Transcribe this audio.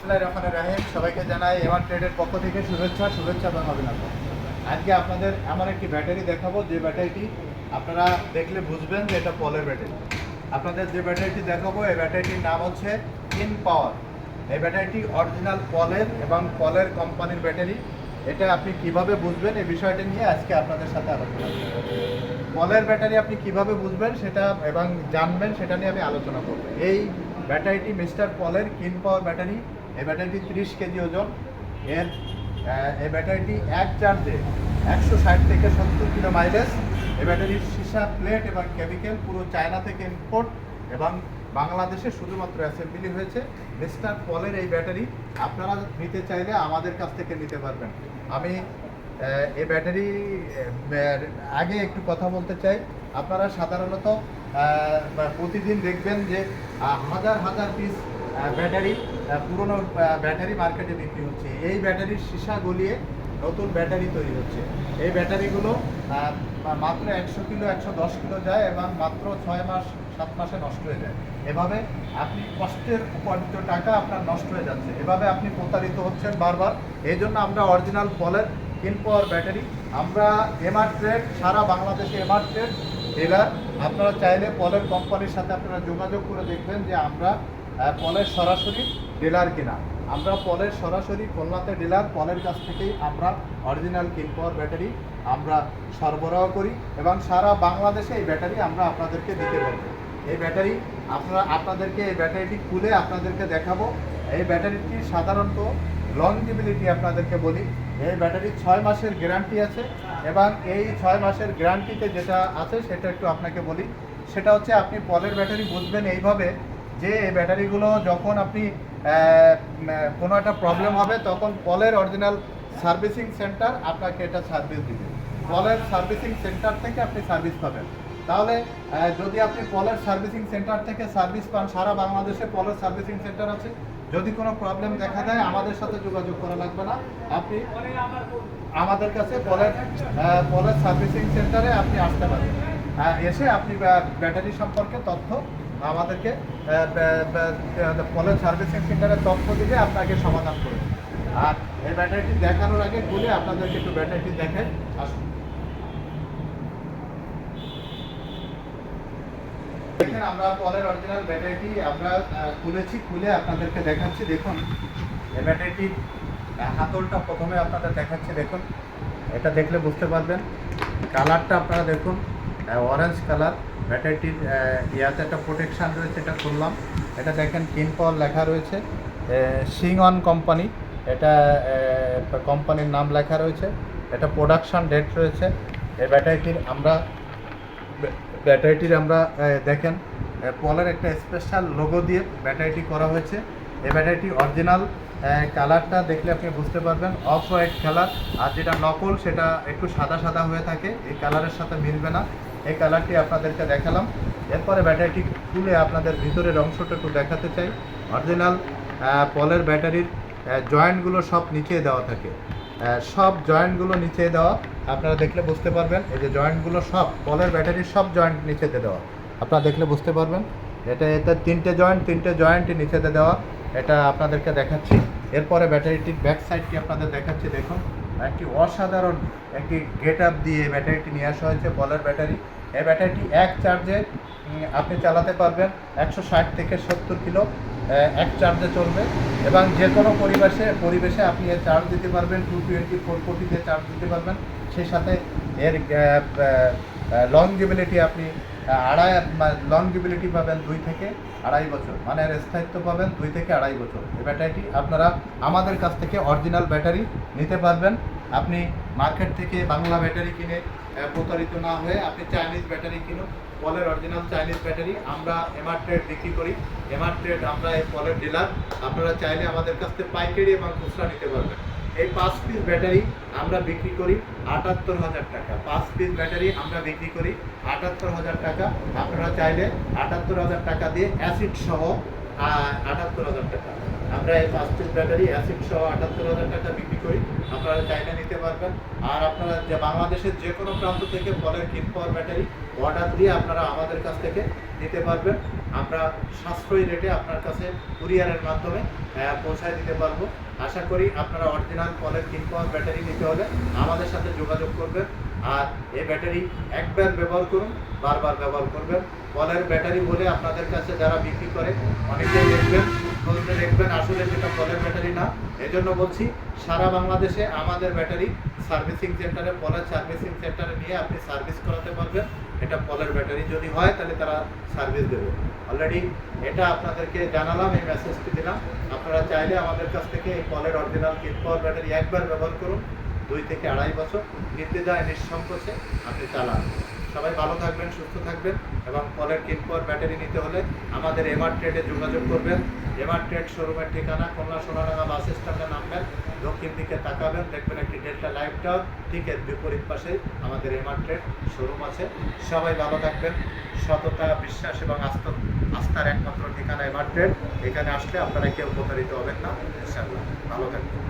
বিসমিল্লাহির রহমানির রহিম। সবাইকে জানাই এমআর ট্রেডের পক্ষ থেকে শুভেচ্ছা এবং অভিনন্দন। আজকে আপনাদের এমন একটি ব্যাটারি দেখাবো, যে ব্যাটারিটি আপনারা দেখলে বুঝবেন যে এটা পলের ব্যাটারি। আপনাদের যে ব্যাটারিটি দেখাবো, এই ব্যাটারিটির নাম হচ্ছে ইন পাওয়ার। এই ব্যাটারিটি অরিজিনাল পলের এবং পলের কোম্পানির ব্যাটারি। এটা আপনি কিভাবে বুঝবেন, এই বিষয়টা নিয়ে আজকে আপনাদের সাথে আলোচনা করব। পলের ব্যাটারি আপনি কিভাবে বুঝবেন সেটা এবং জানবেন, সেটা নিয়ে আমি আলোচনা করব। এই ব্যাটারিটি মিস্টার পলের কিন পাওয়ার ব্যাটারি। এই ব্যাটারিটি 30 কেজি ওজন। এই ব্যাটারিটি এক চার্জে 160 থেকে 70 কিলো মাইলেজ। এই ব্যাটারির সীসা, প্লেট এবং কেমিক্যাল পুরো চায়না থেকে ইম্পোর্ট এবং বাংলাদেশে শুধুমাত্র অ্যাসেম্বলি হয়েছে। মিস্টার পলের এই ব্যাটারি আপনারা নিতে চাইলে আমাদের কাছ থেকে নিতে পারবেন। আমি এই ব্যাটারি আগে একটু কথা বলতে চাই। আপনারা সাধারণত প্রতিদিন দেখবেন যে হাজার হাজার পিস ব্যাটারি, পুরনো ব্যাটারি মার্কেটে বিক্রি হচ্ছে। এই ব্যাটারির সীসা গলিয়ে নতুন ব্যাটারি তৈরি হচ্ছে। এই ব্যাটারিগুলো মাত্র 100 কিলো 110 কিলো যায় এবং মাত্র 6 মাসে নষ্ট হয়ে যায়। এভাবে আপনি কষ্টের উপার্জিত টাকা আপনার নষ্ট হয়ে যাচ্ছে, এভাবে আপনি প্রতারিত হচ্ছেন বারবার। এই জন্য আমরা অরিজিনাল পলের কিন পাওয়ার ব্যাটারি, আমরা এমআর ট্রেড, সারা বাংলাদেশে এমআর ট্রেড ডিলার। আপনারা চাইলে পলের কোম্পানির সাথে আপনারা যোগাযোগ করে দেখবেন যে আমরা পলের সরাসরি ডিলার কিনা। আমরা পলের সরাসরি খুলনাতে ডিলার। পলের কাছ থেকেই আমরা অরিজিনাল কিন পাওয়ার ব্যাটারি আমরা সরবরাহ করি এবং সারা বাংলাদেশে এই ব্যাটারি আমরা আপনাদেরকে দিতে পারবো। এই ব্যাটারি আপনাদেরকে এই ব্যাটারিটি খুলে আপনাদেরকে দেখাবো। এই ব্যাটারিটি সাধারণত লংজিবিলিটি আপনাদেরকে বলি, এই ব্যাটারির 6 মাসের গ্যারান্টি আছে এবং এই 6 মাসের গ্যারান্টিতে যেটা আছে সেটা একটু আপনাকে বলি। সেটা হচ্ছে আপনি পলের ব্যাটারি বুঝবেন এইভাবে যে এই ব্যাটারিগুলো যখন আপনি কোনো একটা প্রবলেম হবে তখন পলের অরিজিনাল সার্ভিসিং সেন্টার আপনাকে এটা সার্ভিস দিবে। পলের সার্ভিসিং সেন্টার থেকে আপনি সার্ভিস পাবেন। তাহলে যদি আপনি পলের সার্ভিসিং সেন্টার থেকে সার্ভিস পান, সারা বাংলাদেশে পলের সার্ভিসিং সেন্টার আছে। যদি কোনো প্রবলেম দেখা দেয় আমাদের সাথে যোগাযোগ করা লাগবে না, আপনি আমাদের কাছে পলের সার্ভিসিং সেন্টারে আপনি আসতে পারেন। এসে আপনি ব্যাটারি সম্পর্কে তথ্য আমাদেরকে পলের সার্ভিসিং সেন্টারের তথ্য দিলে আপনাকে সমাধান করবে। আর এই ব্যাটারিটি দেখানোর আগে খুলে আপনাদেরকে একটু ব্যাটারিটি দেখে আসুন। দেখেন, আমরা পলের অরিজিনাল ব্যাটারিটি আমরা খুলেছি, খুলে আপনাদেরকে দেখাচ্ছি। দেখুন এই ব্যাটারিটির হাতলটা প্রথমে আপনাদের দেখাচ্ছি। দেখুন, এটা দেখলে বুঝতে পারবেন। কালারটা আপনারা দেখুন, অরেঞ্জ কালার। ব্যাটারিটির ইয়াতে একটা প্রোটেকশান রয়েছে, এটা খুললাম। এটা দেখেন কিন পাওয়ার লেখা রয়েছে, সিংওয়ান কোম্পানি, এটা কোম্পানির নাম লেখা রয়েছে। এটা প্রোডাকশান ডেট রয়েছে। এই ব্যাটারিটির আমরা দেখেন পলের একটা স্পেশাল লোগো দিয়ে ব্যাটারিটি করা হয়েছে। এই ব্যাটারিটি অরিজিনাল কালারটা দেখলে আপনি বুঝতে পারবেন, অফ হোয়াইট কালার। আর যেটা নকল সেটা একটু সাদা সাদা হয়ে থাকে, এই কালারের সাথে মিলবে না। এই কালারটি আপনাদেরকে দেখালাম। এরপরে ব্যাটারিটি খুলে আপনাদের ভিতরের অংশটা একটু দেখাতে চাই। অরিজিনাল পলের ব্যাটারির জয়েন্টগুলো সব নিচে দেওয়া থাকে, সব জয়েন্টগুলো নিচে দেওয়া। আপনারা দেখলে বুঝতে পারবেন, এই যে জয়েন্টগুলো সব পলের ব্যাটারির সব জয়েন্ট নিচেতে দেওয়া। আপনারা দেখলে বুঝতে পারবেন এটা 3টে জয়েন্টই নিচেতে দেওয়া। এটা আপনাদেরকে দেখাচ্ছি। এরপরে ব্যাটারিটির ব্যাক সাইডটি আপনাদের দেখাচ্ছি। দেখুন, একটি অসাধারণ একটি গেট আপ দিয়ে ব্যাটারিটি নিয়ে আসা হয়েছে পলের ব্যাটারি। এই ব্যাটারিটি এক চার্জে আপনি চালাতে পারবেন 160 থেকে 70 কিলো এক চার্জে চলবে এবং যে কোনো পরিবেশে আপনি এর চার্জ দিতে পারবেন। 224 দিয়ে চার্জ দিতে পারবেন। সেই সাথে এর লংজিবিলিটি আপনি লংজিবিলিটি পাবেন 2 থেকে 2.5 বছর, মানে এর স্থায়িত্ব পাবেন 2 থেকে 2.5 বছর। এই ব্যাটারিটি আপনারা আমাদের কাছ থেকে অরিজিনাল ব্যাটারি নিতে পারবেন। আপনি মার্কেট থেকে বাংলা ব্যাটারি কিনে প্রতারিত না হয়ে আপনি চাইনিজ ব্যাটারি কিনুন। পলের অরিজিনাল চাইনিজ ব্যাটারি আমরা এমআর ট্রেড বিক্রি করি। এমআর ট্রেড আমরা এই পলের ডিলার। আপনারা চাইলে আমাদের কাছ থেকে পাইকারি এবং খুচরা নিতে পারবেন। এই 5 পিস ব্যাটারি আমরা বিক্রি করি 78,000 টাকা। 5 পিস ব্যাটারি আমরা বিক্রি করি 78,000 টাকা। আপনারা চাইলে 78,000 টাকা দিয়ে অ্যাসিড সহ 78,000 টাকা। আমরা এই 5 পিস ব্যাটারি অ্যাসিড সহ 78,000 টাকা বিক্রি করি। আপনারা চাইলে নিতে পারবেন। আর আপনারা যে বাংলাদেশের যে কোনো প্রান্ত থেকে পলের কিন পাওয়ার ব্যাটারি অর্ডার দিয়ে আপনারা আমাদের কাছ থেকে নিতে পারবেন। আমরা সাশ্রয়ী রেটে আপনার কাছে কুরিয়ারের মাধ্যমে পৌঁছায় দিতে পারবো। আশা করি আপনারা অরিজিনাল পলের কিন পাওয়ার ব্যাটারি নিতে হলে আমাদের সাথে যোগাযোগ করবেন। আর এই ব্যাটারি একবার ব্যবহার করুন, বারবার ব্যবহার করবেন। পলের ব্যাটারি বলে আপনাদের কাছে যারা বিক্রি করে অনেকেই দেখবেন, খুঁজতে দেখবেন আসলে সেটা পলের ব্যাটারি না। এজন্য বলছি সারা বাংলাদেশে আমাদের ব্যাটারি সার্ভিসিং সেন্টারে, পলের সার্ভিসিং সেন্টারে নিয়ে আপনি সার্ভিস করাতে পারবেন। এটা পলের ব্যাটারি যদি হয় তাহলে তারা সার্ভিস দেবে। অলরেডি এটা আপনাদেরকে জানালাম, এই মেসেজটি দিলাম। আপনারা চাইলে আমাদের কাছ থেকে এই পলের অরিজিনাল কিট পাওয়ার ব্যাটারি একবার ব্যবহার করুন, 2 থেকে 2.5 বছর নির্দ্বিধায় নিঃসংকোচে আপনি চালান। সবাই ভালো থাকবেন, সুস্থ থাকবেন এবং পলের কিট পাওয়ার ব্যাটারি নিতে হলে আমাদের এমআর ট্রেডে যোগাযোগ করবেন। এমআর ট্রেড শোরুমের ঠিকানা খুলনা সোনাডাঙ্গা বাস স্ট্যান্ডে নামবেন, দক্ষিণ দিকে তাকাবেন, দেখবেন একটি ডেল্টা লাইফ টাওয়ার, ঠিক এর বিপরীত পাশে আমাদের এমআর ট্রেড শোরুম আছে। সবাই ভালো থাকবেন। সততা, বিশ্বাস এবং আস্থার একমাত্র ঠিকানা এমআর ট্রেড। এখানে আসলে আপনারা কেউ প্রতারিত হবেন না, ইনশাআল্লাহ। ভালো থাকবেন।